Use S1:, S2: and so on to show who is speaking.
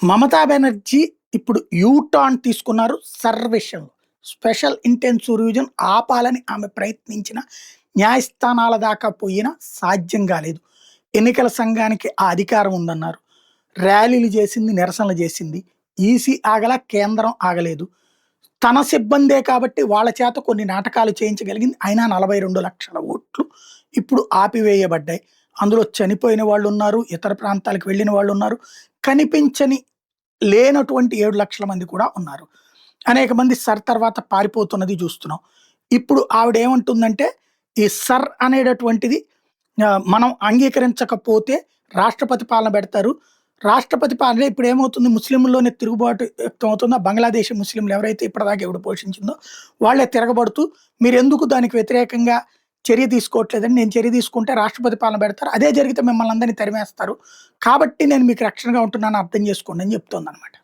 S1: మమతా బెనర్జీ ఇప్పుడు టర్న్ తీసుకున్నారు విషయంలో. స్పెషల్ ఇంటెన్సివ్ రివిజన్ ఆపాలని ఆమె ప్రయత్నించిన న్యాయస్థానాల దాకా పోయినా సాధ్యం కాలేదు. ఎన్నికల సంఘానికి ఆ అధికారం ఉందన్నారు. ర్యాలీలు చేసింది, నిరసనలు చేసింది. ఈసీ ఆగల, కేంద్రం ఆగలేదు. తన సిబ్బందే కాబట్టి వాళ్ళ చేత కొన్ని నాటకాలు చేయించగలిగింది. అయినా 42 లక్షల ఓట్లు ఇప్పుడు ఆపివేయబడ్డాయి. అందులో చనిపోయిన వాళ్ళు ఉన్నారు, ఇతర ప్రాంతాలకు వెళ్ళిన వాళ్ళు ఉన్నారు, కనిపించని లేనటువంటి 7 లక్షల మంది కూడా ఉన్నారు. అనేక మంది సర్ తర్వాత పారిపోతున్నది చూస్తున్నాం. ఇప్పుడు ఆవిడేమంటుందంటే, ఈ సర్ అనేటటువంటిది మనం అంగీకరించకపోతే రాష్ట్రపతి పాలన పెడతారు. రాష్ట్రపతి పాలన ఇప్పుడు ఏమవుతుంది, ముస్లింల్లోనే తిరుగుబాటు వ్యక్తమవుతుందో, బంగ్లాదేశ్ ముస్లింలు ఎవరైతే ఇప్పటిదాకా ఎవడు పోషించిందో వాళ్ళే తిరగబడుతూ, మీరెందుకు దానికి వ్యతిరేకంగా చర్య తీసుకోవట్లేదని, నేను చర్య తీసుకుంటే రాష్ట్రపతి పాలన పెడతారు, అదే జరిగితే మిమ్మల్ని అందరినీ తరిమేస్తారు, కాబట్టి నేను మీకు రక్షణగా ఉంటున్నాను అర్థం చేసుకోండి అని చెప్తోందనమాట.